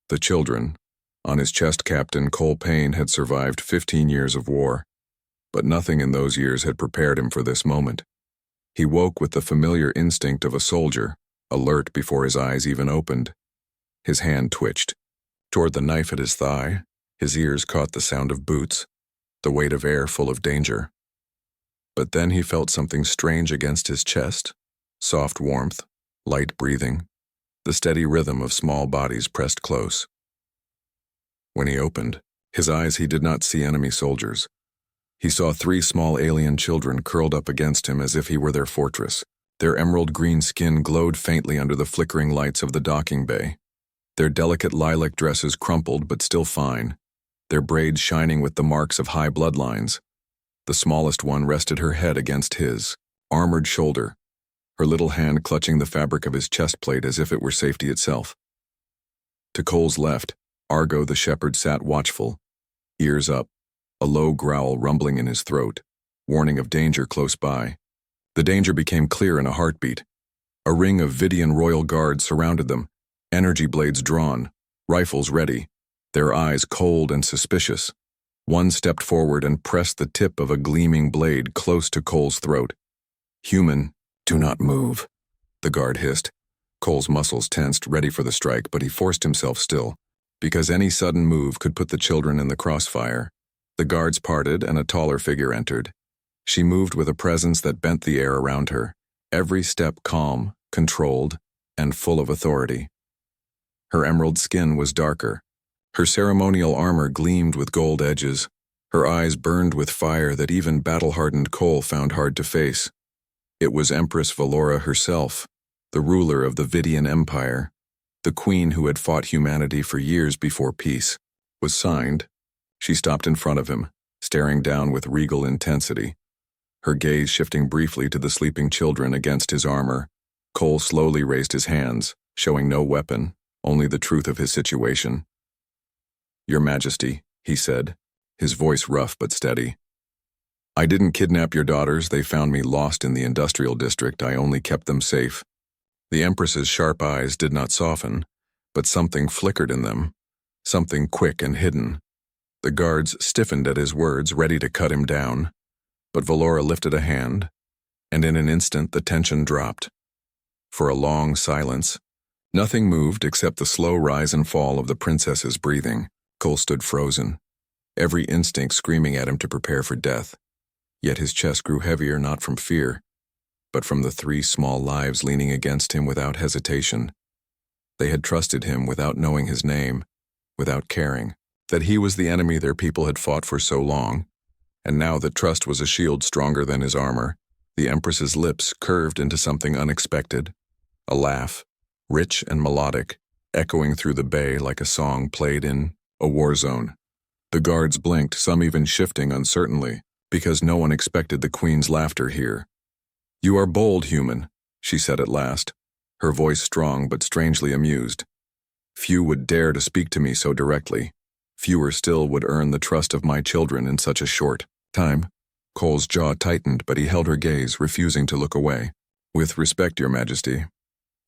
The children. On his chest, Captain Cole Payne had survived 15 years of war, but nothing in those years had prepared him for this moment. He woke with the familiar instinct of a soldier, alert before his eyes even opened. His hand twitched toward the knife at his thigh. His ears caught the sound of boots, the weight of air full of danger. But then he felt something strange against his chest, soft warmth, light breathing, the steady rhythm of small bodies pressed close. When he opened his eyes, he did not see enemy soldiers. He saw 3 small alien children curled up against him as if he were their fortress. Their emerald green skin glowed faintly under the flickering lights of the docking bay. Their delicate lilac dresses crumpled but still fine, their braids shining with the marks of high bloodlines. The smallest one rested her head against his armored shoulder, her little hand clutching the fabric of his chest plate as if it were safety itself. To Cole's left, Argo the shepherd sat watchful, ears up, a low growl rumbling in his throat, warning of danger close by. The danger became clear in a heartbeat. A ring of Vidian royal guards surrounded them, energy blades drawn, rifles ready, their eyes cold and suspicious. One stepped forward and pressed the tip of a gleaming blade close to Cole's throat. "Human, do not move," the guard hissed. Cole's muscles tensed, ready for the strike, but he forced himself still, because any sudden move could put the children in the crossfire. The guards parted and a taller figure entered. She moved with a presence that bent the air around her, every step calm, controlled, and full of authority. Her emerald skin was darker. Her ceremonial armor gleamed with gold edges. Her eyes burned with fire that even battle-hardened Cole found hard to face. It was Empress Valora herself, the ruler of the Vidian Empire, the queen who had fought humanity for years before peace. Was signed. She stopped in front of him, staring down with regal intensity, her gaze shifting briefly to the sleeping children against his armor. Cole slowly raised his hands, showing no weapon, only the truth of his situation. "Your Majesty," he said, his voice rough but steady. "I didn't kidnap your daughters. They found me lost in the industrial district. I only kept them safe." The Empress's sharp eyes did not soften, but something flickered in them, something quick and hidden. The guards stiffened at his words, ready to cut him down, but Valora lifted a hand, and in an instant the tension dropped. For a long silence, nothing moved except the slow rise and fall of the princess's breathing. Cole stood frozen, every instinct screaming at him to prepare for death. Yet his chest grew heavier not from fear, but from the 3 small lives leaning against him without hesitation. They had trusted him without knowing his name, without caring that he was the enemy their people had fought for so long, and now that trust was a shield stronger than his armor. The Empress's lips curved into something unexpected, a laugh, rich and melodic, echoing through the bay like a song played in a war zone. The guards blinked, some even shifting uncertainly, because no one expected the queen's laughter here. "You are bold, human," she said at last, her voice strong but strangely amused. "Few would dare to speak to me so directly. Fewer still would earn the trust of my children in such a short time." Cole's jaw tightened, but he held her gaze, refusing to look away. "With respect, Your Majesty,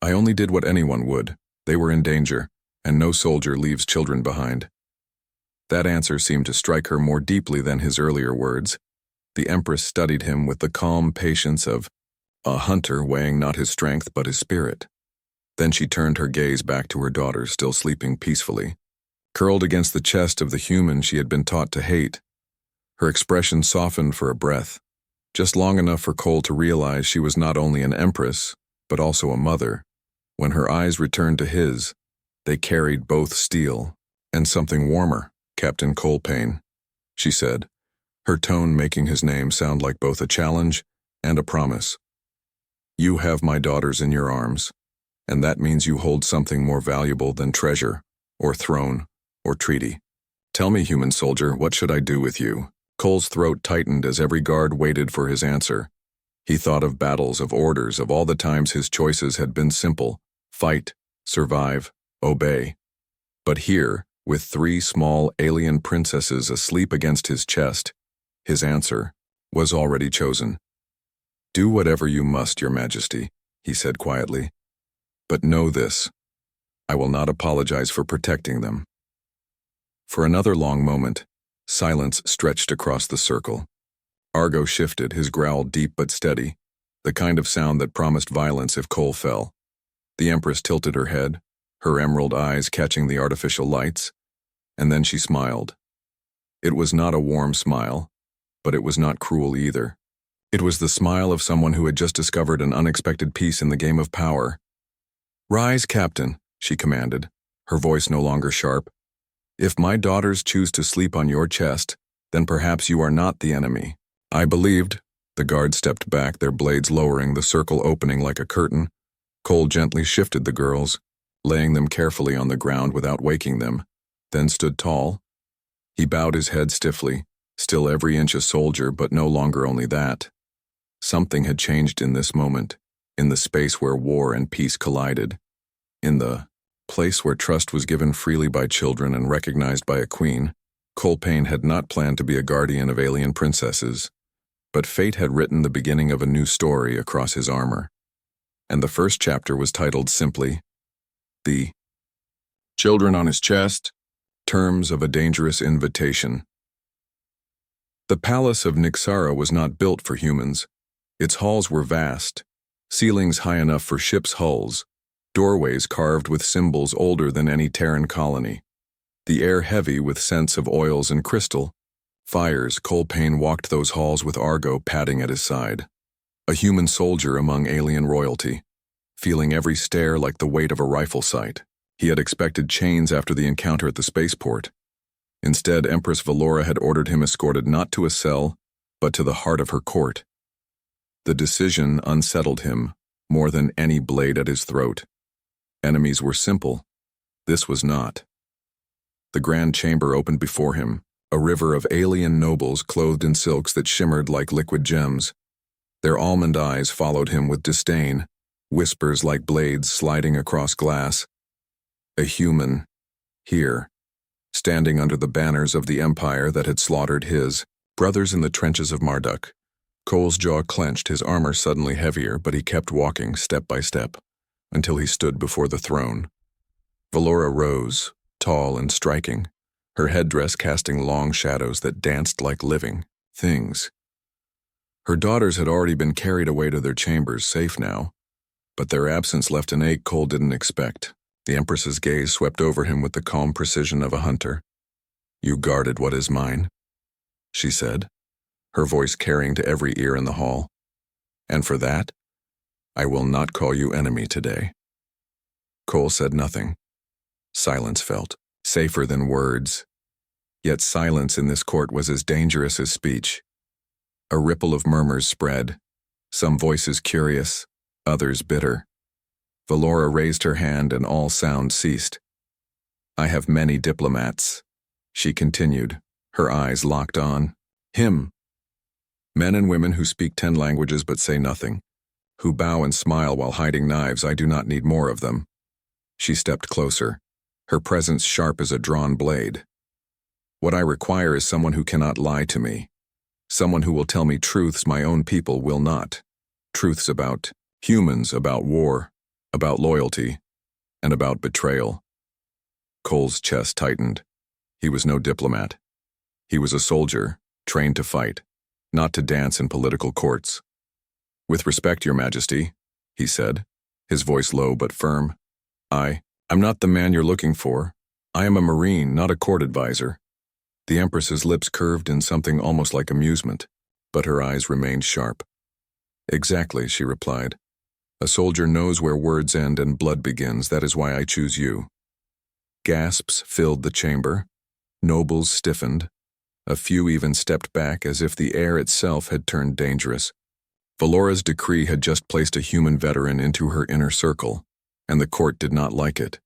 I only did what anyone would. They were in danger, and no soldier leaves children behind." That answer seemed to strike her more deeply than his earlier words. The Empress studied him with the calm patience of a hunter weighing not his strength but his spirit. Then she turned her gaze back to her daughter, still sleeping peacefully, curled against the chest of the human she had been taught to hate. Her expression softened for a breath, just long enough for Cole to realize she was not only an empress, but also a mother. When her eyes returned to his, they carried both steel and something warmer. "Captain Cole Payne," she said, her tone making his name sound like both a challenge and a promise. "You have my daughters in your arms, and that means you hold something more valuable than treasure, or throne, or treaty. Tell me, human soldier, what should I do with you?" Cole's throat tightened as every guard waited for his answer. He thought of battles, of orders, of all the times his choices had been simple: fight, survive, obey. But here, with 3 small alien princesses asleep against his chest, his answer was already chosen. "Do whatever you must, Your Majesty," he said quietly. "But know this: I will not apologize for protecting them. For another long moment, silence stretched across the circle. Argo shifted, his growl deep but steady, the kind of sound that promised violence if Cole fell. The Empress tilted her head, her emerald eyes catching the artificial lights, and then she smiled. It was not a warm smile, but it was not cruel either. It was the smile of someone who had just discovered an unexpected piece in the game of power. "Rise, Captain," she commanded, her voice no longer sharp. "If my daughters choose to sleep on your chest, then perhaps you are not the enemy." I believed. The guards stepped back, their blades lowering, the circle opening like a curtain. Cole gently shifted the girls, laying them carefully on the ground without waking them, then stood tall. He bowed his head stiffly, still every inch a soldier, but no longer only that. Something had changed in this moment, in the space where war and peace collided, in the place where trust was given freely by children and recognized by a queen. Cole Payne had not planned to be a guardian of alien princesses, but fate had written the beginning of a new story across his armor. And the first chapter was titled simply, "The Children on His Chest, Terms of a Dangerous Invitation." The palace of Nixara was not built for humans. Its halls were vast, ceilings high enough for ships' hulls, doorways carved with symbols older than any Terran colony. The air heavy with scents of oils and crystal. Fires. Cole Payne walked those halls with Argo padding at his side. A human soldier among alien royalty, feeling every stare like the weight of a rifle sight. He had expected chains after the encounter at the spaceport. Instead, Empress Valora had ordered him escorted not to a cell, but to the heart of her court. The decision unsettled him more than any blade at his throat. Enemies were simple. This was not. The grand chamber opened before him, a river of alien nobles clothed in silks that shimmered like liquid gems. Their almond eyes followed him with disdain, whispers like blades sliding across glass. A human, here, standing under the banners of the empire that had slaughtered his brothers in the trenches of Marduk. Cole's jaw clenched, his armor suddenly heavier, but he kept walking step by step, until he stood before the throne. Valora rose, tall and striking, her headdress casting long shadows that danced like living things. Her daughters had already been carried away to their chambers, safe now, but their absence left an ache Cole didn't expect. The Empress's gaze swept over him with the calm precision of a hunter. "You guarded what is mine," she said, her voice carrying to every ear in the hall. "And for that, I will not call you enemy today." Cole said nothing. Silence felt safer than words. Yet silence in this court was as dangerous as speech. A ripple of murmurs spread, some voices curious, others bitter. Valora raised her hand and all sound ceased. "I have many diplomats," she continued, her eyes locked on him. "Men and women who speak 10 languages but say nothing, who bow and smile while hiding knives. I do not need more of them." She stepped closer, her presence sharp as a drawn blade. "What I require is someone who cannot lie to me. Someone who will tell me truths my own people will not. Truths about humans, about war, about loyalty, and about betrayal." Cole's chest tightened. He was no diplomat. He was a soldier, trained to fight, not to dance in political courts. "With respect, Your Majesty," he said, his voice low but firm. I'm not the man you're looking for. I am a Marine, not a court advisor." The Empress's lips curved in something almost like amusement, but her eyes remained sharp. "Exactly," she replied. "A soldier knows where words end and blood begins. That is why I choose you." Gasps filled the chamber. Nobles stiffened. A few even stepped back as if the air itself had turned dangerous. Valora's decree had just placed a human veteran into her inner circle, and the court did not like it.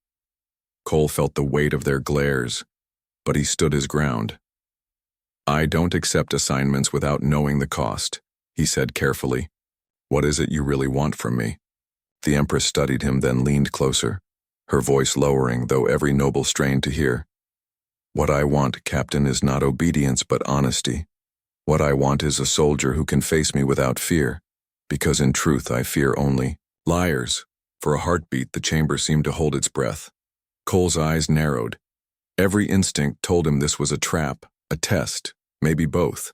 Cole felt the weight of their glares, but he stood his ground. "I don't accept assignments without knowing the cost," he said carefully. "What is it you really want from me?" The Empress studied him, then leaned closer, her voice lowering, though every noble strained to hear. "What I want, Captain, is not obedience but honesty. What I want is a soldier who can face me without fear, because in truth I fear only liars." For a heartbeat, the chamber seemed to hold its breath. Cole's eyes narrowed. Every instinct told him this was a trap, a test, maybe both.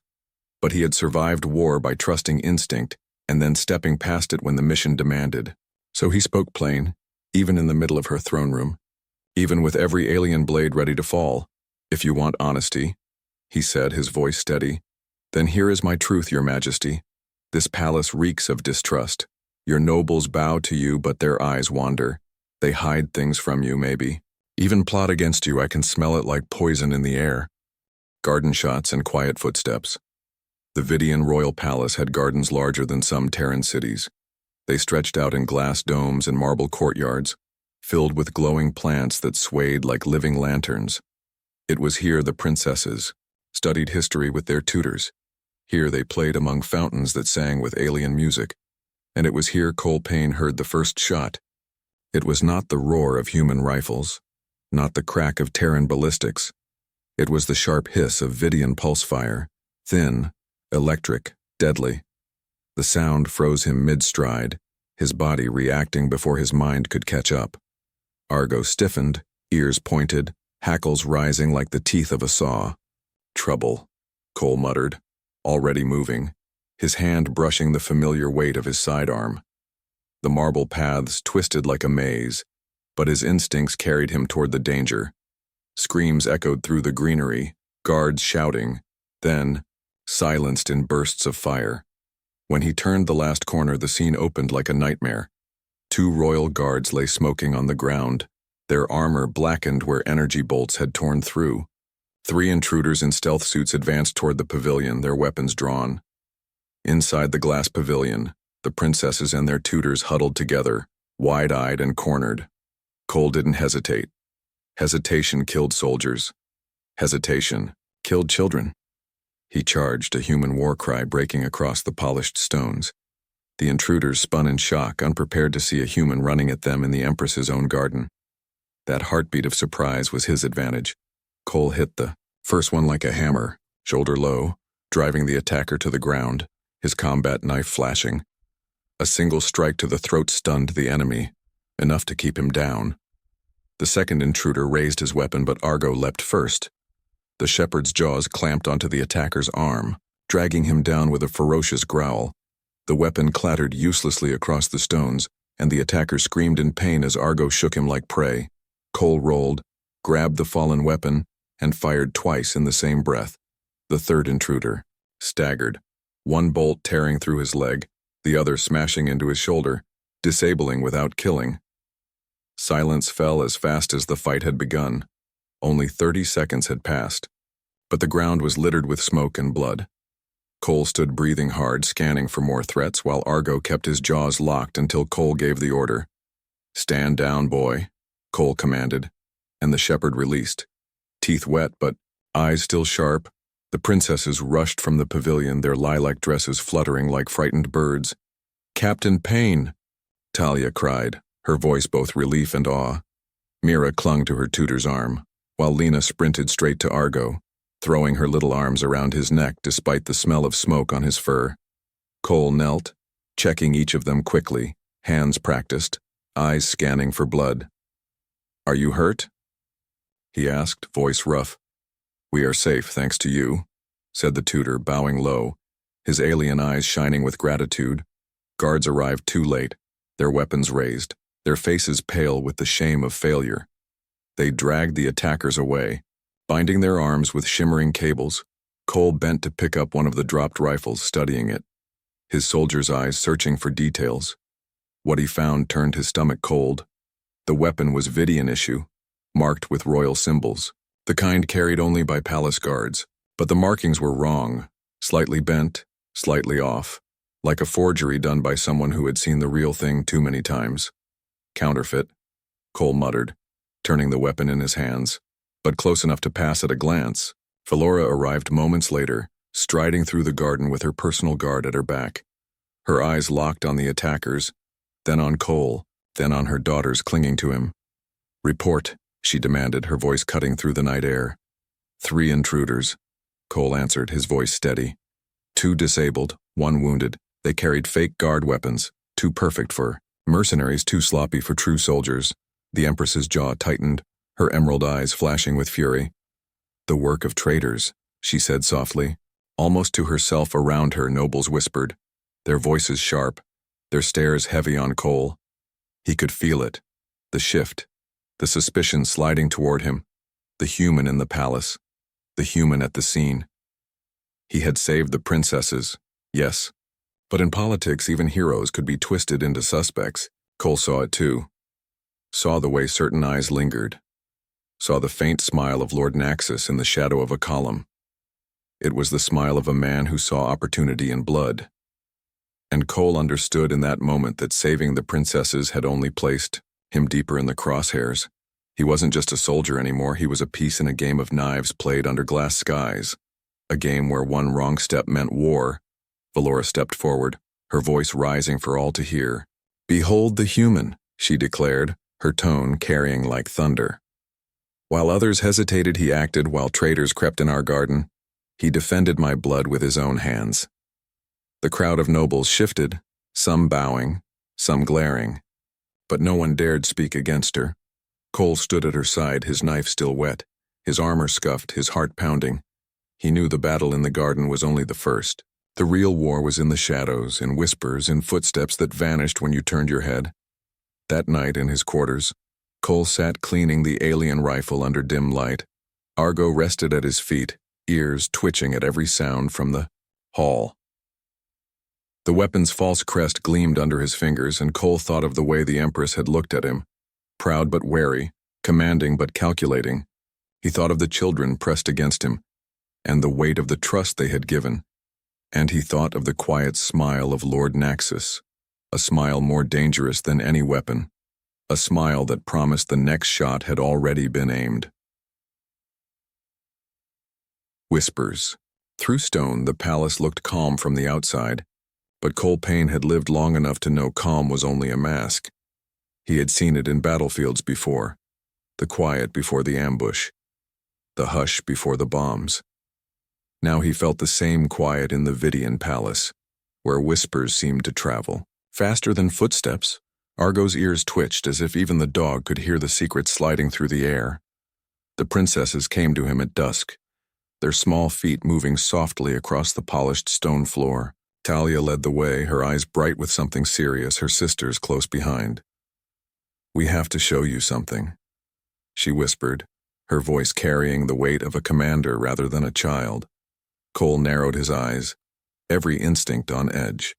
But he had survived war by trusting instinct and then stepping past it when the mission demanded. So he spoke plain, even in the middle of her throne room, even with every alien blade ready to fall. "If you want honesty," he said, his voice steady, "then here is my truth, your majesty. This palace reeks of distrust. Your nobles bow to you, but their eyes wander. They hide things from you, maybe. Even plot against you, I can smell it like poison in the air." Garden shots and quiet footsteps. The Vidian royal palace had gardens larger than some Terran cities. They stretched out in glass domes and marble courtyards, filled with glowing plants that swayed like living lanterns. It was here the princesses studied history with their tutors. Here they played among fountains that sang with alien music. And it was here Cole Payne heard the first shot. It was not the roar of human rifles, not the crack of Terran ballistics. It was the sharp hiss of Vidian pulse fire, thin, electric, deadly. The sound froze him mid-stride, his body reacting before his mind could catch up. Argo stiffened, ears pointed, hackles rising like the teeth of a saw. "Trouble," Cole muttered, already moving, his hand brushing the familiar weight of his sidearm. The marble paths twisted like a maze, but his instincts carried him toward the danger. Screams echoed through the greenery, guards shouting, then silenced in bursts of fire. When he turned the last corner, the scene opened like a nightmare. 2 royal guards lay smoking on the ground, their armor blackened where energy bolts had torn through. 3 intruders in stealth suits advanced toward the pavilion, their weapons drawn. Inside the glass pavilion, the princesses and their tutors huddled together, wide-eyed and cornered. Cole didn't hesitate. Hesitation killed soldiers. Hesitation killed children. He charged, a human war cry breaking across the polished stones. The intruders spun in shock, unprepared to see a human running at them in the Empress's own garden. That heartbeat of surprise was his advantage. Cole hit the first one like a hammer, shoulder low, driving the attacker to the ground, his combat knife flashing. A single strike to the throat stunned the enemy, enough to keep him down. The second intruder raised his weapon, but Argo leapt first. The shepherd's jaws clamped onto the attacker's arm, dragging him down with a ferocious growl. The weapon clattered uselessly across the stones, and the attacker screamed in pain as Argo shook him like prey. Cole rolled, grabbed the fallen weapon, and fired twice in the same breath. The third intruder staggered, one bolt tearing through his leg, the other smashing into his shoulder, disabling without killing. Silence fell as fast as the fight had begun. Only 30 seconds had passed, but the ground was littered with smoke and blood. Cole stood breathing hard, scanning for more threats, while Argo kept his jaws locked until Cole gave the order. "Stand down, boy," Cole commanded, and the shepherd released. Teeth wet, but eyes still sharp, the princesses rushed from the pavilion, their lilac dresses fluttering like frightened birds. "Captain Payne!" Talia cried, her voice both relief and awe. Mira clung to her tutor's arm, while Lena sprinted straight to Argo, throwing her little arms around his neck despite the smell of smoke on his fur. Cole knelt, checking each of them quickly, hands practiced, eyes scanning for blood. "Are you hurt?" he asked, voice rough. "We are safe, thanks to you," said the tutor, bowing low, his alien eyes shining with gratitude. Guards arrived too late, their weapons raised, their faces pale with the shame of failure. They dragged the attackers away, binding their arms with shimmering cables. Cole bent to pick up one of the dropped rifles, studying it, his soldier's eyes searching for details. What he found turned his stomach cold. The weapon was Vidian issue, marked with royal symbols, the kind carried only by palace guards. But the markings were wrong, slightly bent, slightly off, like a forgery done by someone who had seen the real thing too many times. "Counterfeit," Cole muttered, turning the weapon in his hands, but close enough to pass at a glance. Philora arrived moments later, striding through the garden with her personal guard at her back. Her eyes locked on the attackers, then on Cole, then on her daughters clinging to him. "Report," she demanded, her voice cutting through the night air. "3 intruders," Cole answered, his voice steady. 2 disabled, 1 wounded. They carried fake guard weapons, too perfect for mercenaries, too sloppy for true soldiers. The Empress's jaw tightened, her emerald eyes flashing with fury. "The work of traitors," she said softly. Almost to herself, around her, nobles whispered, their voices sharp, their stares heavy on Cole. He could feel it, the shift, the suspicion sliding toward him, the human in the palace, the human at the scene. He had saved the princesses, yes, but in politics even heroes could be twisted into suspects. Cole saw it too. Saw the way certain eyes lingered. Saw the faint smile of Lord Naxos in the shadow of a column. It was the smile of a man who saw opportunity in blood. And Cole understood in that moment that saving the princesses had only placed him deeper in the crosshairs. He wasn't just a soldier anymore, he was a piece in a game of knives played under glass skies. A game where one wrong step meant war. Valora stepped forward, her voice rising for all to hear. "Behold the human," she declared, her tone carrying like thunder. "While others hesitated, he acted. While traitors crept in our garden, he defended my blood with his own hands." The crowd of nobles shifted, some bowing, some glaring. But no one dared speak against her. Cole stood at her side, his knife still wet, his armor scuffed, his heart pounding. He knew the battle in the garden was only the first. The real war was in the shadows, in whispers, in footsteps that vanished when you turned your head. That night in his quarters, Cole sat cleaning the alien rifle under dim light. Argo rested at his feet, ears twitching at every sound from the hall. The weapon's false crest gleamed under his fingers, and Cole thought of the way the Empress had looked at him, proud but wary, commanding but calculating. He thought of the children pressed against him, and the weight of the trust they had given. And he thought of the quiet smile of Lord Naxos, a smile more dangerous than any weapon, a smile that promised the next shot had already been aimed. Whispers. Through stone, the palace looked calm from the outside, but Cole Payne had lived long enough to know calm was only a mask. He had seen it in battlefields before, the quiet before the ambush, the hush before the bombs. Now he felt the same quiet in the Vidian palace, where whispers seemed to travel. Faster than footsteps, Argo's ears twitched as if even the dog could hear the secret sliding through the air. The princesses came to him at dusk, their small feet moving softly across the polished stone floor. Talia led the way, her eyes bright with something serious, her sisters close behind. "We have to show you something," she whispered, her voice carrying the weight of a commander rather than a child. Cole narrowed his eyes, every instinct on edge.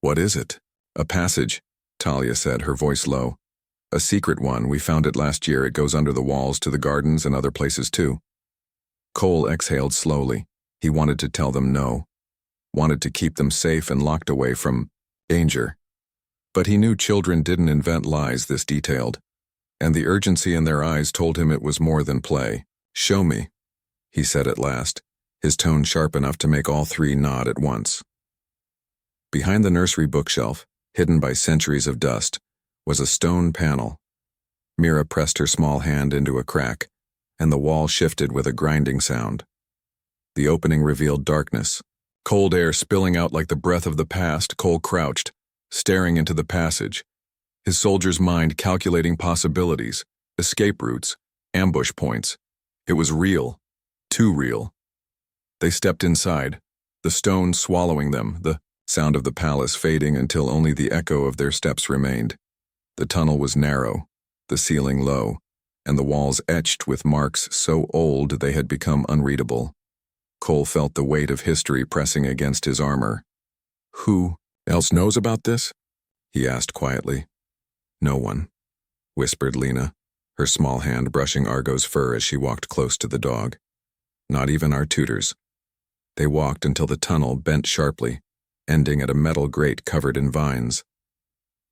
"What is it?" "A passage," Talia said, her voice low. "A secret one. We found it last year. It goes under the walls to the gardens and other places too." Cole exhaled slowly. He wanted to tell them no. Wanted to keep them safe and locked away from danger. But he knew children didn't invent lies this detailed, and the urgency in their eyes told him it was more than play. "Show me," he said at last, his tone sharp enough to make all three nod at once. Behind the nursery bookshelf, hidden by centuries of dust, was a stone panel. Mira pressed her small hand into a crack, and the wall shifted with a grinding sound. The opening revealed darkness. Cold air spilling out like the breath of the past. Cole crouched, staring into the passage, his soldier's mind calculating possibilities, escape routes, ambush points. It was real, too real. They stepped inside, the stone swallowing them, the sound of the palace fading until only the echo of their steps remained. The tunnel was narrow, the ceiling low, and the walls etched with marks so old they had become unreadable. Cole felt the weight of history pressing against his armor. "Who else knows about this?" he asked quietly. "No one," whispered Lena, her small hand brushing Argo's fur as she walked close to the dog. "Not even our tutors." They walked until the tunnel bent sharply, ending at a metal grate covered in vines.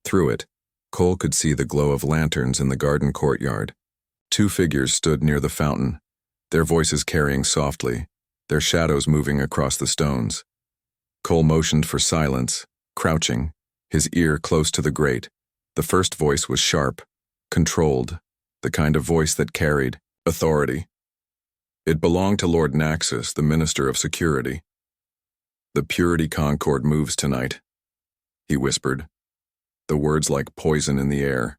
Through it, Cole could see the glow of lanterns in the garden courtyard. Two figures stood near the fountain, their voices carrying softly, their shadows moving across the stones. Cole motioned for silence, crouching, his ear close to the grate. The first voice was sharp, controlled, the kind of voice that carried authority. It belonged to Lord Naxos, the Minister of Security. "The Purity Concord moves tonight," he whispered, the words like poison in the air.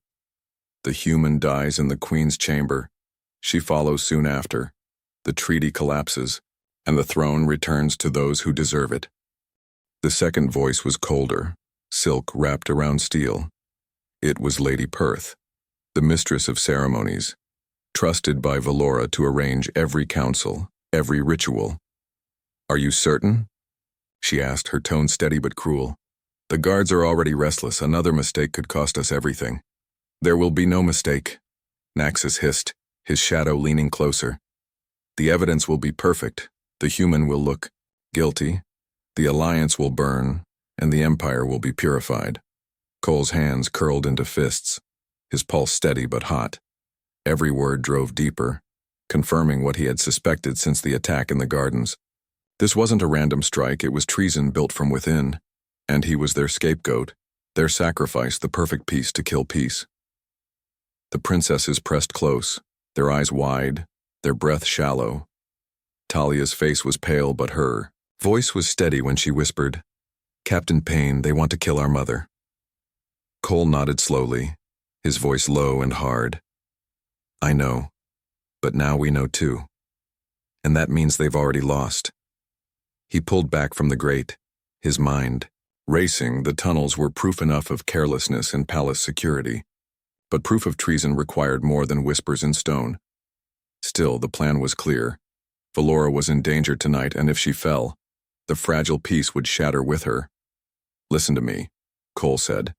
The human dies in the Queen's chamber. She follows soon after. The treaty collapses, and the throne returns to those who deserve it. The second voice was colder, silk wrapped around steel. It was Lady Perth, the mistress of ceremonies, trusted by Valora to arrange every council, every ritual. "Are you certain?" she asked, her tone steady but cruel. "The guards are already restless. Another mistake could cost us everything." "There will be no mistake," Naxos hissed, his shadow leaning closer. "The evidence will be perfect. The human will look guilty, the alliance will burn, and the empire will be purified." Cole's hands curled into fists, his pulse steady but hot. Every word drove deeper, confirming what he had suspected since the attack in the gardens. This wasn't a random strike, it was treason built from within, and he was their scapegoat, their sacrifice, the perfect piece to kill peace. The princesses pressed close, their eyes wide, their breath shallow. Talia's face was pale, but her voice was steady when she whispered, "Captain Payne, they want to kill our mother." Cole nodded slowly, his voice low and hard. "I know, but now we know too. And that means they've already lost." He pulled back from the grate, his mind racing. The tunnels were proof enough of carelessness and palace security, but proof of treason required more than whispers in stone. Still, the plan was clear. Valora was in danger tonight, and if she fell, the fragile peace would shatter with her. "Listen to me," Cole said,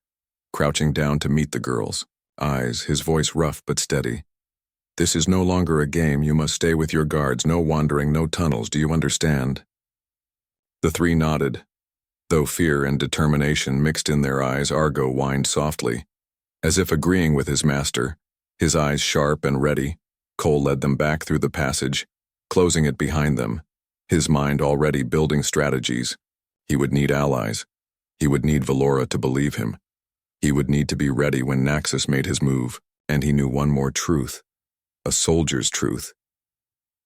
crouching down to meet the girl's eyes, his voice rough but steady. "This is no longer a game. You must stay with your guards. No wandering, no tunnels. Do you understand?" The three nodded. Though fear and determination mixed in their eyes, Argo whined softly. As if agreeing with his master, his eyes sharp and ready, Cole led them back through the passage, closing it behind them, his mind already building strategies. He would need allies. He would need Valora to believe him. He would need to be ready when Naxos made his move, and he knew one more truth, a soldier's truth.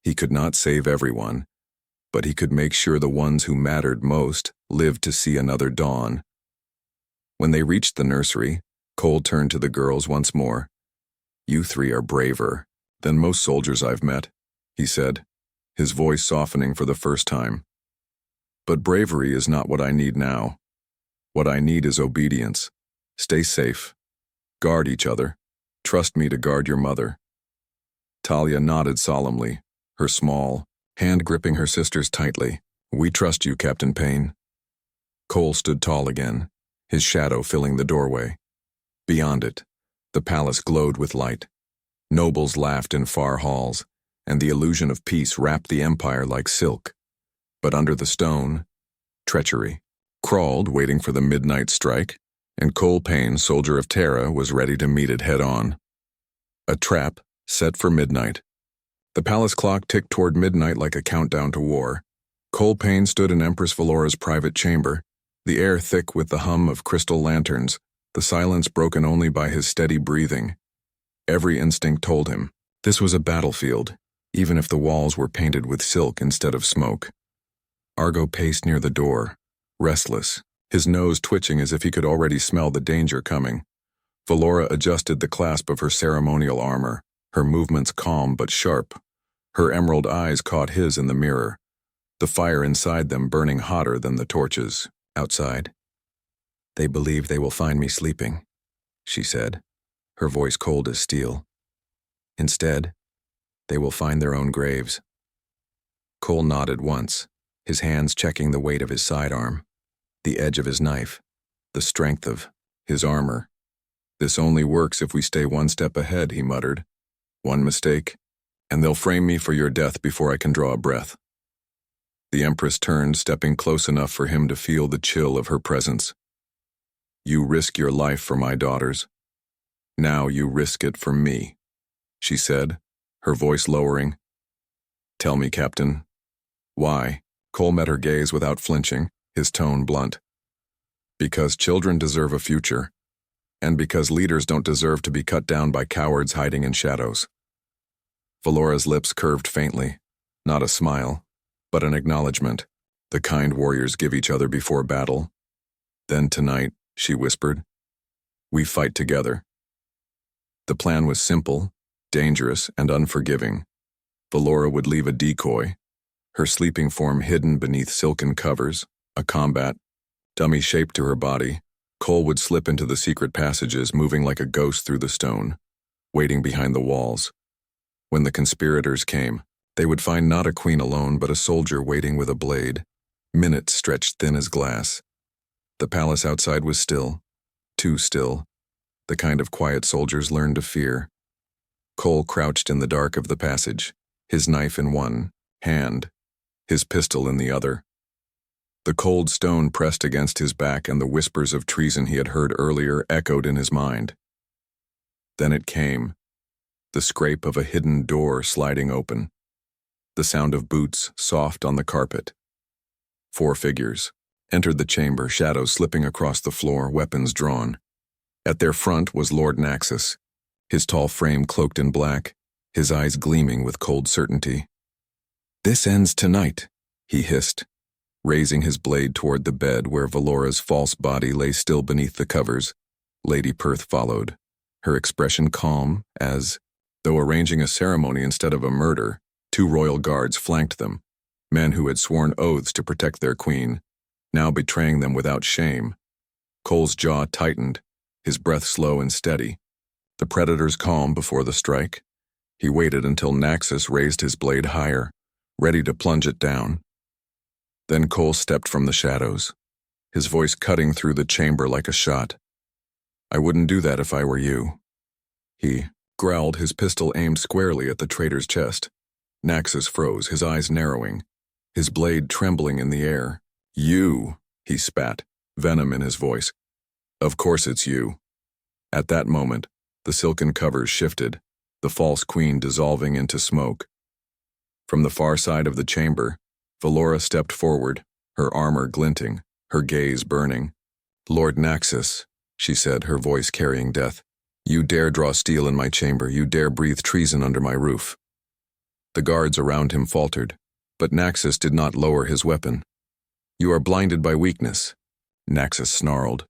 He could not save everyone, but he could make sure the ones who mattered most lived to see another dawn. When they reached the nursery, Cole turned to the girls once more. "You three are braver than most soldiers I've met," he said, his voice softening for the first time. "But bravery is not what I need now. What I need is obedience. Stay safe. Guard each other. Trust me to guard your mother." Talia nodded solemnly, her small hand gripping her sister's tightly. "We trust you, Captain Payne." Cole stood tall again, his shadow filling the doorway. Beyond it, the palace glowed with light. Nobles laughed in far halls, and the illusion of peace wrapped the empire like silk. But under the stone, treachery crawled, waiting for the midnight strike, and Cole Payne, soldier of Terra, was ready to meet it head-on. A trap set for midnight. The palace clock ticked toward midnight like a countdown to war. Cole Payne stood in Empress Valora's private chamber, the air thick with the hum of crystal lanterns, the silence broken only by his steady breathing. Every instinct told him this was a battlefield, even if the walls were painted with silk instead of smoke. Argo paced near the door, restless, his nose twitching as if he could already smell the danger coming. Valora adjusted the clasp of her ceremonial armor, her movements calm but sharp. Her emerald eyes caught his in the mirror, the fire inside them burning hotter than the torches outside. "They believe they will find me sleeping," she said, her voice cold as steel. "Instead, they will find their own graves." Cole nodded once, his hands checking the weight of his sidearm, the edge of his knife, the strength of his armor. "This only works if we stay one step ahead," he muttered. "One mistake, and they'll frame me for your death before I can draw a breath." The Empress turned, stepping close enough for him to feel the chill of her presence. "You risk your life for my daughters. Now you risk it for me," she said, her voice lowering. "Tell me, Captain, why?" Cole met her gaze without flinching, his tone blunt. "Because children deserve a future, and because leaders don't deserve to be cut down by cowards hiding in shadows." Valora's lips curved faintly, not a smile, but an acknowledgement, the kind warriors give each other before battle. "Then tonight," she whispered, "we fight together." The plan was simple, dangerous, and unforgiving. Valora would leave a decoy, her sleeping form hidden beneath silken covers, a combat dummy shaped to her body. Cole would slip into the secret passages, moving like a ghost through the stone, waiting behind the walls. When the conspirators came, they would find not a queen alone, but a soldier waiting with a blade, minutes stretched thin as glass. The palace outside was still, too still, the kind of quiet soldiers learn to fear. Cole crouched in the dark of the passage, his knife in one hand, his pistol in the other. The cold stone pressed against his back, and the whispers of treason he had heard earlier echoed in his mind. Then it came, the scrape of a hidden door sliding open, the sound of boots soft on the carpet. 4 figures entered the chamber, shadows slipping across the floor, weapons drawn. At their front was Lord Naxos, his tall frame cloaked in black, his eyes gleaming with cold certainty. "This ends tonight," he hissed, raising his blade toward the bed where Valora's false body lay still beneath the covers. Lady Perth followed, her expression calm as, though arranging a ceremony instead of a murder, 2 royal guards flanked them, men who had sworn oaths to protect their queen, now betraying them without shame. Cole's jaw tightened, his breath slow and steady. The predators calm before the strike. He waited until Naxos raised his blade higher, ready to plunge it down. Then Cole stepped from the shadows, his voice cutting through the chamber like a shot. "I wouldn't do that if I were you." He growled, his pistol aimed squarely at the traitor's chest. Naxos froze, his eyes narrowing, his blade trembling in the air. "You," he spat, venom in his voice. "Of course it's you." At that moment, the silken covers shifted, the false queen dissolving into smoke. From the far side of the chamber, Valora stepped forward, her armor glinting, her gaze burning. "Lord Naxos," she said, her voice carrying death, "you dare draw steel in my chamber, you dare breathe treason under my roof." The guards around him faltered, but Naxos did not lower his weapon. "You are blinded by weakness," Naxos snarled.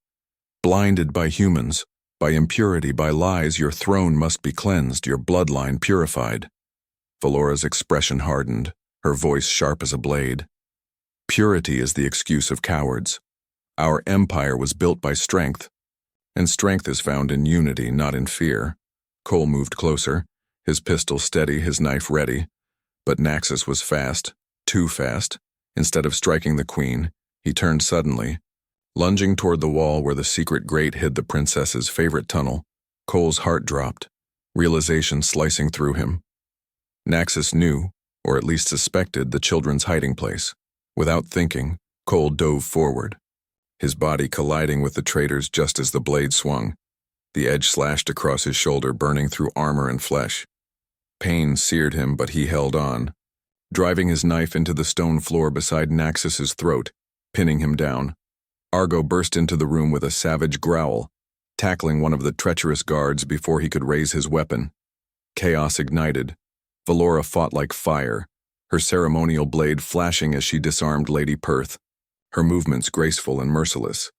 "Blinded by humans, by impurity, by lies. Your throne must be cleansed, your bloodline purified." Valora's expression hardened, her voice sharp as a blade. "Purity is the excuse of cowards. Our empire was built by strength, and strength is found in unity, not in fear." Cole moved closer, his pistol steady, his knife ready. But Naxos was fast, too fast. Instead of striking the queen, he turned suddenly, lunging toward the wall where the secret grate hid the princess's favorite tunnel. Cole's heart dropped, realization slicing through him. Naxos knew, or at least suspected, the children's hiding place. Without thinking, Cole dove forward, his body colliding with the traitor's just as the blade swung. The edge slashed across his shoulder, burning through armor and flesh. Pain seared him, but he held on, driving his knife into the stone floor beside Naxos's throat, pinning him down. Argo burst into the room with a savage growl, tackling one of the treacherous guards before he could raise his weapon. Chaos ignited. Valora fought like fire, her ceremonial blade flashing as she disarmed Lady Perth, her movements graceful and merciless.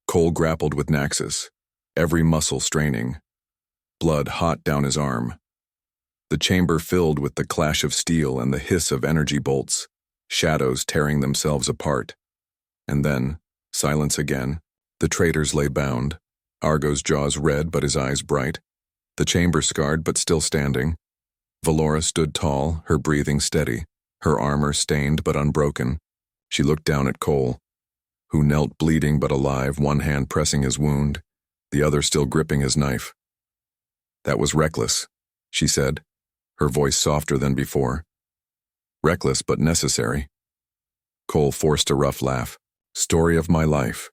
Cole grappled with Naxos, every muscle straining, blood hot down his arm. The chamber filled with the clash of steel and the hiss of energy bolts, shadows tearing themselves apart. And then, silence again. The traitors lay bound, Argo's jaws red but his eyes bright, the chamber scarred but still standing. Valora stood tall, her breathing steady, her armor stained but unbroken. She looked down at Cole, who knelt bleeding but alive, one hand pressing his wound, the other still gripping his knife. "That was reckless," she said, her voice softer than before. "Reckless but necessary." Cole forced a rough laugh. "Story of my life."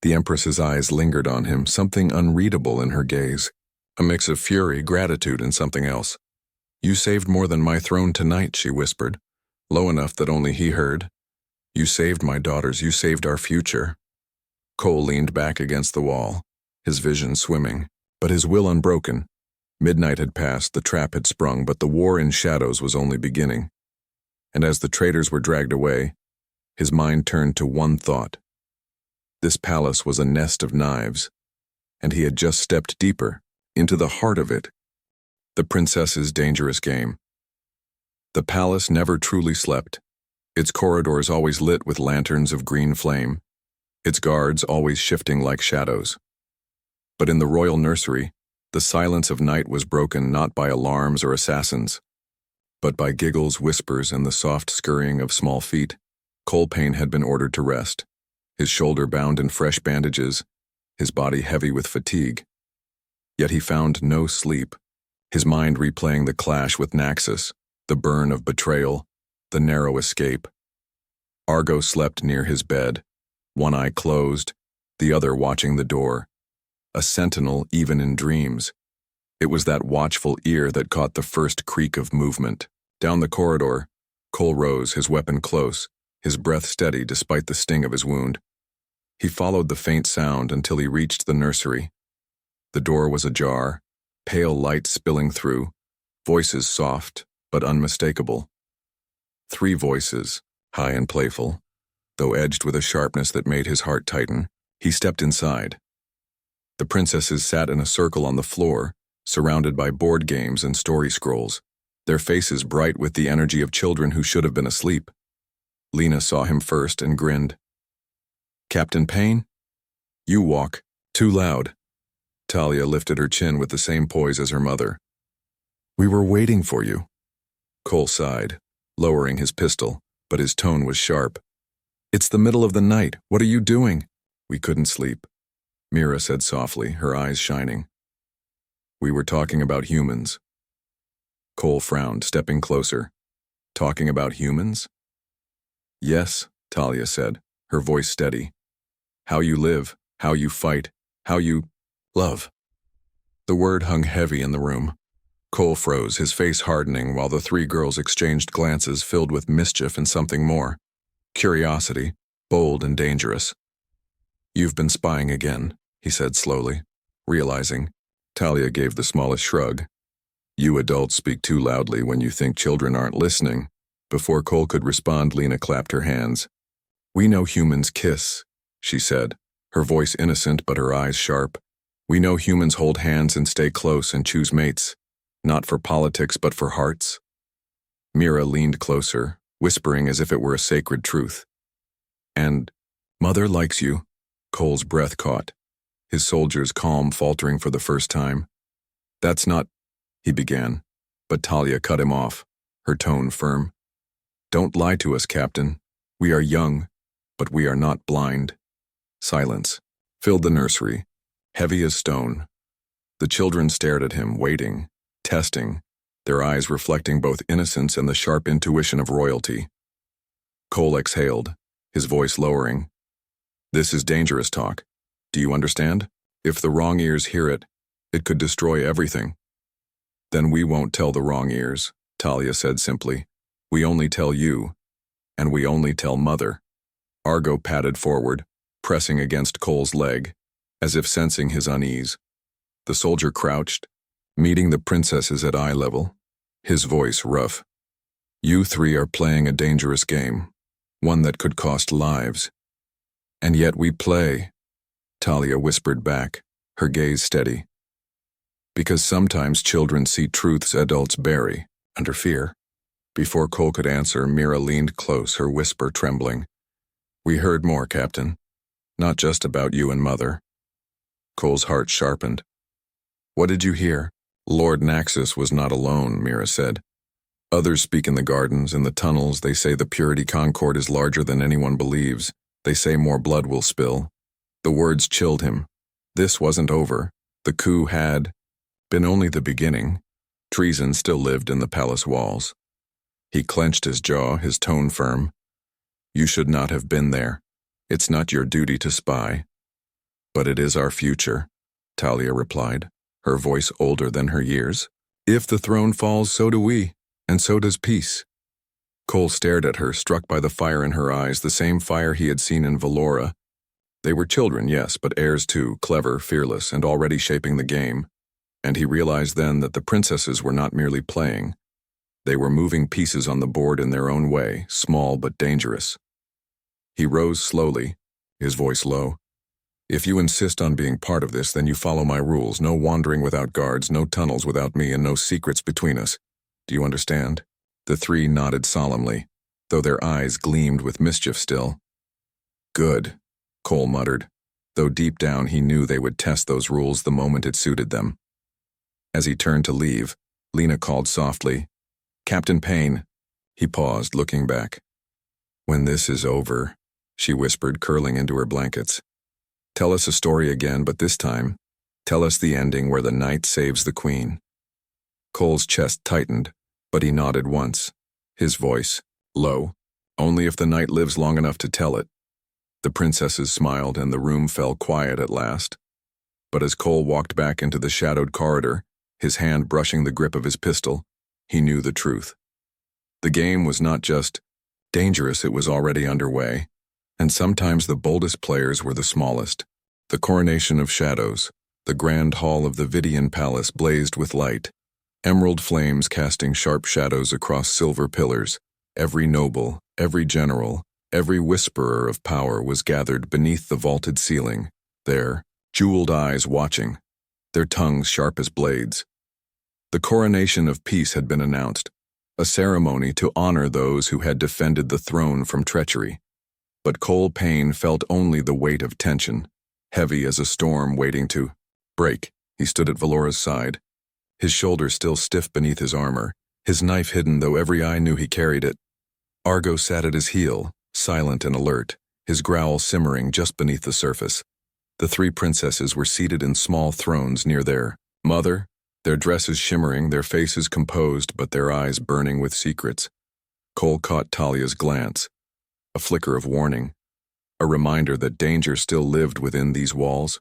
The Empress's eyes lingered on him, something unreadable in her gaze, a mix of fury, gratitude, and something else. "You saved more than my throne tonight," she whispered, low enough that only he heard. "You saved my daughters, you saved our future." Cole leaned back against the wall, his vision swimming, but his will unbroken. Midnight had passed, the trap had sprung, but the war in shadows was only beginning. And as the traitors were dragged away, his mind turned to one thought. This palace was a nest of knives, and he had just stepped deeper, into the heart of it, the princess's dangerous game. The palace never truly slept, its corridors always lit with lanterns of green flame, its guards always shifting like shadows. But in the royal nursery, the silence of night was broken not by alarms or assassins, but by giggles, whispers, and the soft scurrying of small feet. Colepane had been ordered to rest, his shoulder bound in fresh bandages, his body heavy with fatigue. Yet he found no sleep, his mind replaying the clash with Naxos, the burn of betrayal, the narrow escape. Argo slept near his bed, one eye closed, the other watching the door. A sentinel even in dreams. It was that watchful ear that caught the first creak of movement. Down the corridor, Cole rose, his weapon close, his breath steady despite the sting of his wound. He followed the faint sound until he reached the nursery. The door was ajar, pale light spilling through, voices soft but unmistakable. 3 voices, high and playful, though edged with a sharpness that made his heart tighten. He stepped inside. The princesses sat in a circle on the floor, surrounded by board games and story scrolls, their faces bright with the energy of children who should have been asleep. Lena saw him first and grinned. "Captain Payne? You walk. Too loud." Talia lifted her chin with the same poise as her mother. "We were waiting for you." Cole sighed, lowering his pistol, but his tone was sharp. "It's the middle of the night. What are you doing?" "We couldn't sleep," Mira said softly, her eyes shining. "We were talking about humans." Cole frowned, stepping closer. "Talking about humans?" "Yes," Talia said, her voice steady. "How you live, how you fight, how you love." The word hung heavy in the room. Cole froze, his face hardening, while the 3 girls exchanged glances filled with mischief and something more. Curiosity, bold and dangerous. "You've been spying again," he said slowly, realizing. Talia gave the smallest shrug. "You adults speak too loudly when you think children aren't listening." Before Cole could respond, Lena clapped her hands. "We know humans kiss," she said, her voice innocent but her eyes sharp. "We know humans hold hands and stay close and choose mates, not for politics but for hearts." Mira leaned closer, whispering as if it were a sacred truth. "And Mother likes you." Cole's breath caught, his soldiers' calm faltering for the first time. "That's not," he began, but Talia cut him off, her tone firm. "Don't lie to us, Captain. We are young, but we are not blind." Silence filled the nursery, heavy as stone. The children stared at him, waiting, testing, their eyes reflecting both innocence and the sharp intuition of royalty. Cole exhaled, his voice lowering. "This is dangerous talk. Do you understand? If the wrong ears hear it, it could destroy everything." "Then we won't tell the wrong ears," Talia said simply. "We only tell you, and we only tell Mother." Argo padded forward, pressing against Cole's leg, as if sensing his unease. The soldier crouched, meeting the princesses at eye level, his voice rough. "You 3 are playing a dangerous game, one that could cost lives. And yet we play," Talia whispered back, her gaze steady. "Because sometimes children see truths adults bury, under fear." Before Cole could answer, Mira leaned close, her whisper trembling. "We heard more, Captain. Not just about you and Mother." Cole's heart sharpened. "What did you hear?" "Lord Naxos was not alone," Mira said. "Others speak in the gardens, in the tunnels. They say the Purity Concord is larger than anyone believes. They say more blood will spill." The words chilled him. This wasn't over. The coup had been only the beginning. Treason still lived in the palace walls. He clenched his jaw, his tone firm. "You should not have been there. It's not your duty to spy." "But it is our future," Talia replied, her voice older than her years. "If the throne falls, so do we, and so does peace." Cole stared at her, struck by the fire in her eyes, the same fire he had seen in Valora. They were children, yes, but heirs too, clever, fearless, and already shaping the game. And he realized then that the princesses were not merely playing. They were moving pieces on the board in their own way, small but dangerous. He rose slowly, his voice low. If you insist on being part of this, then you follow my rules. No wandering without guards, no tunnels without me, and no secrets between us. Do you understand? The three nodded solemnly, though their eyes gleamed with mischief still. Good, Cole muttered, though deep down he knew they would test those rules the moment it suited them. As he turned to leave, Lena called softly, "Captain Payne." He paused, looking back. "When this is over," she whispered, curling into her blankets. "Tell us a story again, but this time, tell us the ending where the knight saves the queen." Cole's chest tightened, but he nodded once, his voice low, "Only if the knight lives long enough to tell it." The princesses smiled, and the room fell quiet at last. But as Cole walked back into the shadowed corridor, his hand brushing the grip of his pistol, he knew the truth. The game was not just dangerous, it was already underway, and sometimes the boldest players were the smallest. The Coronation of Shadows, the grand hall of the Vidian Palace blazed with light, emerald flames casting sharp shadows across silver pillars. Every noble, every general, every whisperer of power was gathered beneath the vaulted ceiling, their jeweled eyes watching, their tongues sharp as blades. The coronation of peace had been announced, a ceremony to honor those who had defended the throne from treachery. But Cole Payne felt only the weight of tension, heavy as a storm waiting to break. He stood at Valora's side, his shoulders still stiff beneath his armor, his knife hidden though every eye knew he carried it. Argo sat at his heel, silent and alert, his growl simmering just beneath the surface. The three princesses were seated in small thrones near their mother, their dresses shimmering, their faces composed, but their eyes burning with secrets. Cole caught Talia's glance, a flicker of warning, a reminder that danger still lived within these walls.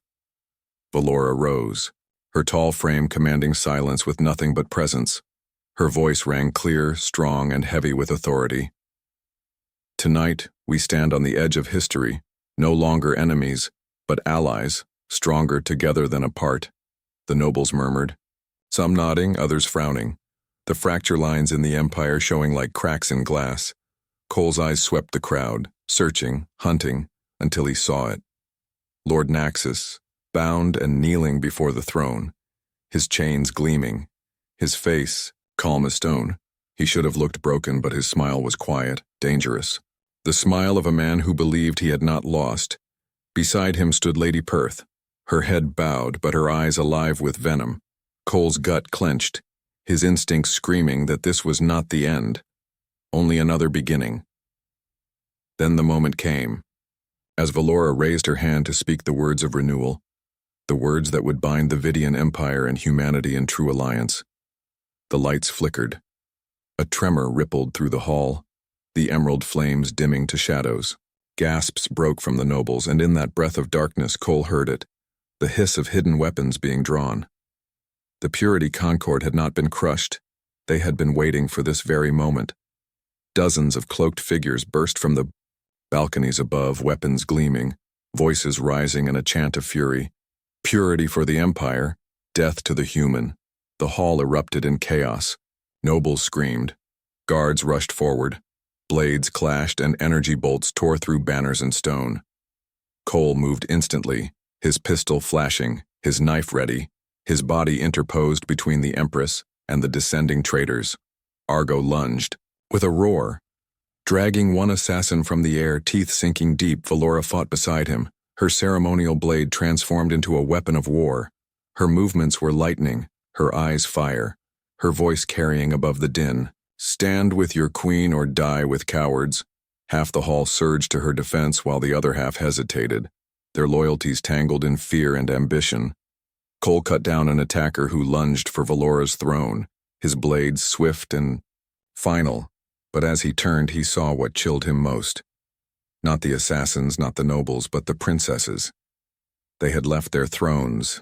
Valora rose, her tall frame commanding silence with nothing but presence. Her voice rang clear, strong, and heavy with authority. "Tonight, we stand on the edge of history, no longer enemies, but allies, stronger together than apart," the nobles murmured, some nodding, others frowning, the fracture lines in the empire showing like cracks in glass. Cole's eyes swept the crowd, searching, hunting, until he saw it. Lord Naxus, bound and kneeling before the throne, his chains gleaming, his face calm as stone. He should have looked broken, but his smile was quiet, dangerous. The smile of a man who believed he had not lost. Beside him stood Lady Perth, her head bowed but her eyes alive with venom. Cole's gut clenched, his instincts screaming that this was not the end, only another beginning. Then the moment came, as Valora raised her hand to speak the words of renewal, the words that would bind the Vidian Empire and humanity in true alliance. The lights flickered. A tremor rippled through the hall, the emerald flames dimming to shadows. Gasps broke from the nobles, and in that breath of darkness Cole heard it, the hiss of hidden weapons being drawn. The Purity Concord had not been crushed. They had been waiting for this very moment. Dozens of cloaked figures burst from the balconies above, weapons gleaming, voices rising in a chant of fury. Purity for the Empire, death to the human. The hall erupted in chaos. Nobles screamed. Guards rushed forward. Blades clashed and energy bolts tore through banners and stone. Cole moved instantly, his pistol flashing, his knife ready, his body interposed between the Empress and the descending traitors. Argo lunged. With a roar, dragging one assassin from the air, teeth sinking deep, Valora fought beside him, her ceremonial blade transformed into a weapon of war. Her movements were lightning, her eyes fire, her voice carrying above the din. "Stand with your queen or die with cowards." Half the hall surged to her defense while the other half hesitated, their loyalties tangled in fear and ambition. Cole cut down an attacker who lunged for Valora's throne, his blades swift and final, but as he turned he saw what chilled him most. Not the assassins, not the nobles, but the princesses. They had left their thrones,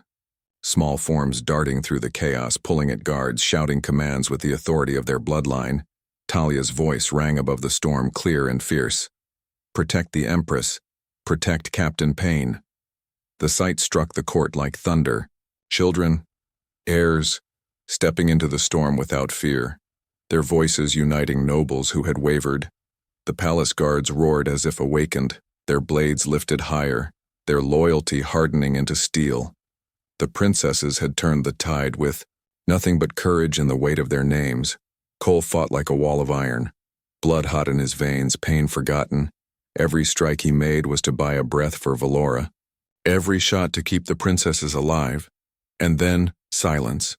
small forms darting through the chaos, pulling at guards, shouting commands with the authority of their bloodline. Talia's voice rang above the storm, clear and fierce. "Protect the Empress. Protect Captain Payne." The sight struck the court like thunder. Children, heirs, stepping into the storm without fear, their voices uniting nobles who had wavered. The palace guards roared as if awakened, their blades lifted higher, their loyalty hardening into steel. The princesses had turned the tide with nothing but courage and the weight of their names. Cole fought like a wall of iron, blood hot in his veins, pain forgotten. Every strike he made was to buy a breath for Valora. Every shot to keep the princesses alive. And then, silence.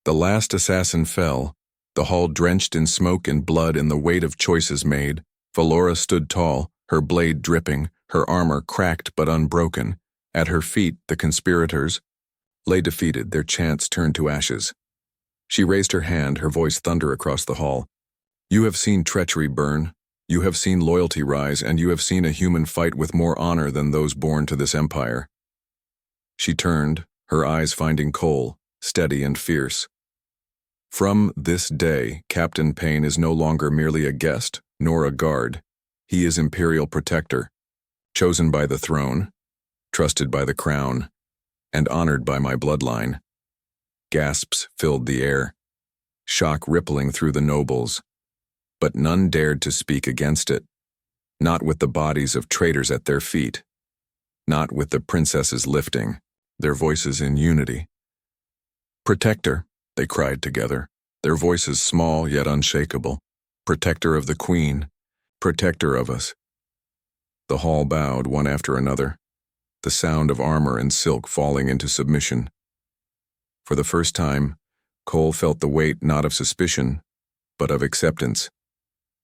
The last assassin fell, the hall drenched in smoke and blood and the weight of choices made. Valora stood tall, her blade dripping, her armor cracked but unbroken. At her feet, the conspirators lay defeated, their chants turned to ashes. She raised her hand, her voice thunder across the hall. You have seen treachery burn, you have seen loyalty rise, and you have seen a human fight with more honor than those born to this empire. She turned, her eyes finding Cole, steady and fierce. From this day, Captain Payne is no longer merely a guest, nor a guard. He is Imperial Protector, chosen by the throne, trusted by the crown, and honored by my bloodline. Gasps filled the air, shock rippling through the nobles, but none dared to speak against it, not with the bodies of traitors at their feet, not with the princesses lifting, their voices in unity. Protector, they cried together, their voices small yet unshakable. Protector of the Queen, protector of us. The hall bowed one after another, the sound of armor and silk falling into submission. For the first time, Cole felt the weight not of suspicion, but of acceptance.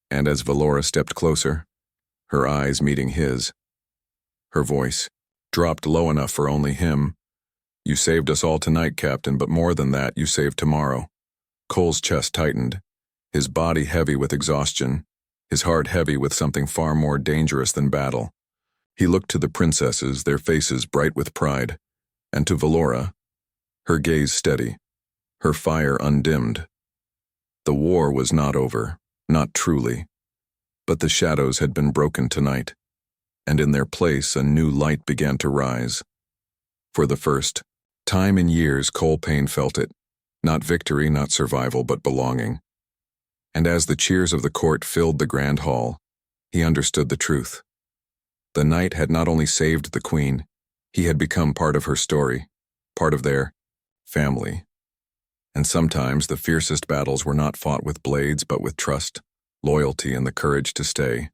And as Valora stepped closer, her eyes meeting his, her voice dropped low enough for only him. You saved us all tonight, Captain, but more than that, you saved tomorrow. Cole's chest tightened, his body heavy with exhaustion, his heart heavy with something far more dangerous than battle. He looked to the princesses, their faces bright with pride, and to Valora, her gaze steady, her fire undimmed. The war was not over, not truly, but the shadows had been broken tonight, and in their place a new light began to rise. For the first time in years, Cole Payne felt it, not victory, not survival, but belonging. And as the cheers of the court filled the grand hall, he understood the truth. The knight had not only saved the queen, he had become part of her story, part of their family. And sometimes the fiercest battles were not fought with blades but with trust, loyalty, and the courage to stay.